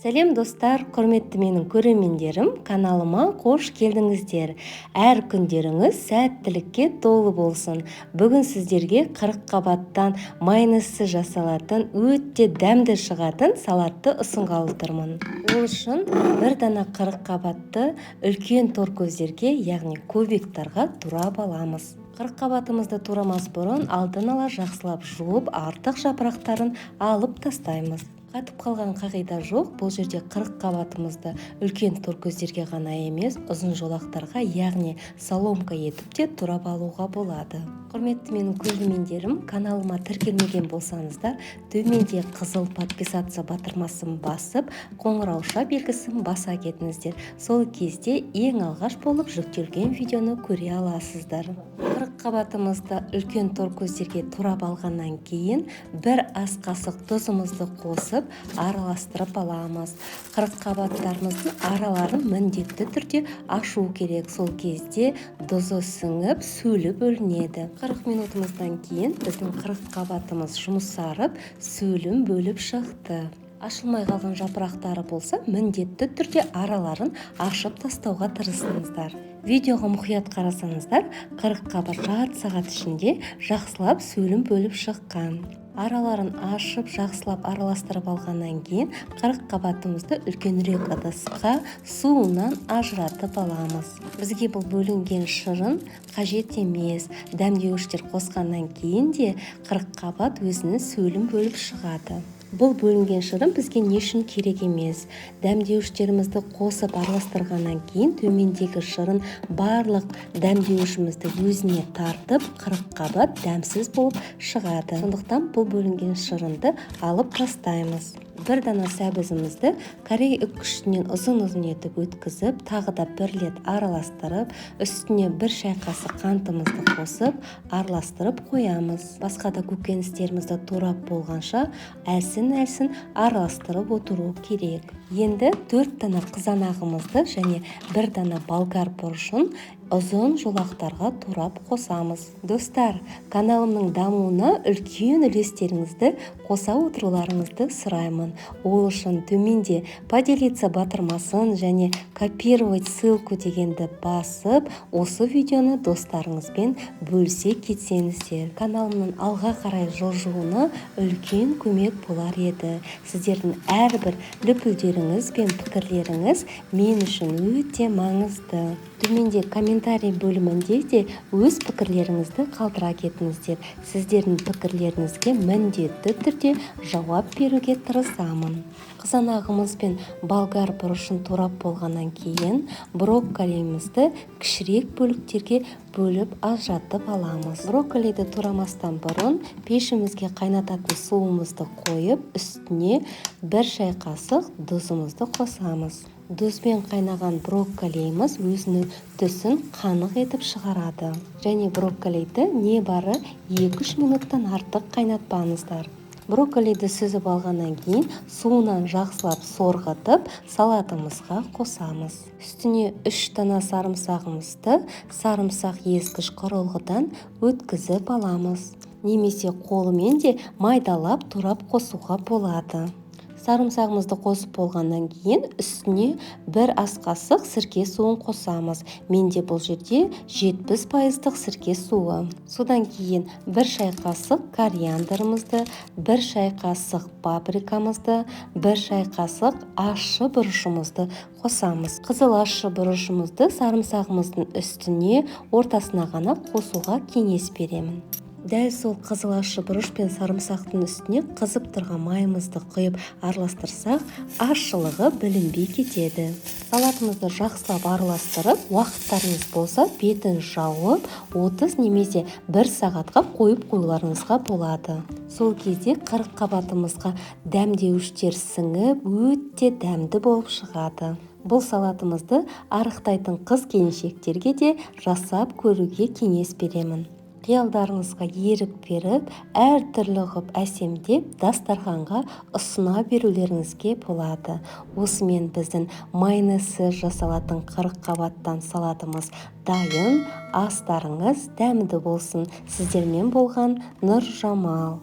Сәлем достар, құрметті менің көрермендерім, каналыма қош келдіңіздер. Әр күндеріңіз сәттілікке толы болсын. Бүгін сіздерге 40 қабаттан майонезсіз жасалатын, өте дәмді шығатын салатты ұсынғалы тұрмын. Ол үшін бір дана 40 қабатты үлкен торкөздерге, яғни кубиктарға турап аламыз. 40 қабатымызды турамас бұрын алдын ала жақсылап жуып, артық жапырақтарын алып тастаймыз. Қатып қалған қағида жоқ, бұл жерде 40 қабатымызды үлкен торкөздерге ғана емес, ұзын жолақтарға, яғни соломка етіп те турап алуға болады. Құрметті менің көрермендерім, каналыма тіркелмеген болсаңыздар, төменде қызыл подписаться батырмасын басып, қоңырауша белгісін баса кетіңіздер. Сол кезде ең алғаш болып жүктелген видеоны көре аласыздар. 40 қабатымызды үлкен торкөздерге турап алғаннан кейін, бір ас қасық тұзымызды қосып, араластырып аламыз. 40 қабаттарымыздың араларын міндетті түрде ашу керек. Сол кезде тұзы сіңіп, сөлі бөлінеді. 40 минутымыздан кейін біздің 40 қабатымыз жұмсарып, сөлін бөліп шықты. Ашылмай қалған жапырақтары болса, міндетті түрде араларын ашып тастауға тырысыңыздар. Видеоға мұқият қарасаңыздар, 40 қабат жарты сағат ішінде жақсылап сөлін бөліп шыққан. Араларын ашып, жақсылап араластырып алғаннан кейін 40 қабатымызды үлкенірек ыдысқа суынан ажыратып аламыз. Бізге бұл бөлінген шырын қажет емес. Дәмдеуіштер қосқаннан кейін де 40 қабат өзінің сөлін бөліп шығады. Бұл бөлінген шырын бізге не үшін керек емес. Дәмдеуіштерімізді қосып араластырғаннан кейін төмендегі шырын барлық дәмдеуішімізді өзіне тартып 40 қабат дәмсіз болып шығады. Сондықтан бұл бөлінген шырынды алып тастаймыз. Бір дана сәбізімізді корей үккішінен ұзын-ұзын етіп өткізіп, тағы да бір рет араластырып, үстіне бір шай қасық қантымызды қосып, араластырып қоямыз. Басқа да көкөністерімізді турап болғанша әлсін-әлсін араластырып отыру керек. Енді 4 дана қызанағымызды және 1 дана болгар бұрышын ұзын жолақтарға турап қосамыз. Достар, каналымның дамуына үлкен үлестеріңізді қоса отыруларыңызды сұраймын. Ол үшін төменде поделиться батырмасын және копировать ссылку дегенді басып, осы видеоны достарыңызбен бөлісе кетсеңіздер. Каналымның алға қарай жылжуына үлкен көмек болар еді. Сіздердің әрбір лүпілдеріңіз бен пікірлеріңіз мен үшін өте маңызды. Төменде комментарий бөлімінде де өз пікірлеріңізді қалдыра кетіңіздер. Сіздердің пікірлеріңізге міндетті түрде жауап беруге тырысамын. Қызанағымыз бен болгар бұрышын турап болғаннан кейін брокколимізді кішірек бөліктерге бөліп ажыратып аламыз. Брокколиді турамастан бұрын пешімізге қайнататын суымызды қойып, үстіне 1 шай қасық тұзымызды қосамыз. Тұзбен қайнаған брокколиміз өзінің түсін қанық етіп шығарады. Және брокколиді небары 2-3 минуттан артық қайнатпаңыздар. Брокколиді сүзіп алғаннан кейін суынан жақсылап сорғытып салатымызға қосамыз. Үстіне 3 дана сарымсағымызды сарымсақ езгіш құрылғыдан өткізіп аламыз. Немесе қолымен де майдалап турап қосуға болады. Сарымсағымызды қосып болғаннан кейін үстіне 1 ас қасық сірке суын қосамыз. Менде бұл жерде 70% сірке суы. Содан кейін 1 шай қасық кориандрымызды, 1 шай қасық паприкамызды, 1 шай қасық ащы бұрышымызды қосамыз. Қызыл ащы бұрышымызды сарымсағымыздың үстіне, ортасына ғана қосуға кеңес беремін. Дәл сол қызыл ащы бұрыш пен сарымсақтың үстіне қызып тұрған майымызды құйып араластырсақ, ащылығы білінбей кетеді. Салатымызды жақсылап араластырып, уақыттарыңыз болса бетін жауып, 30 немесе 1 сағатқа қойып қоюларыңызға болады. Сол кезде 40 қабатымызға дәмдеуіштер сіңіп, өте дәмді болып шығады. Бұл салатымызды арықтайтын қыз-келіншектерге де жасап көруге кеңес беремін. Қиялдарыңызға ерік беріп, әр түрлі ғып әсемдеп, дастарханға ұсына берулеріңізге болады. Осымен біздің майонезсіз жасалатын 40 қабаттан салатымыз дайын. Астарыңыз дәмді болсын. Сіздермен болған Нұржамал.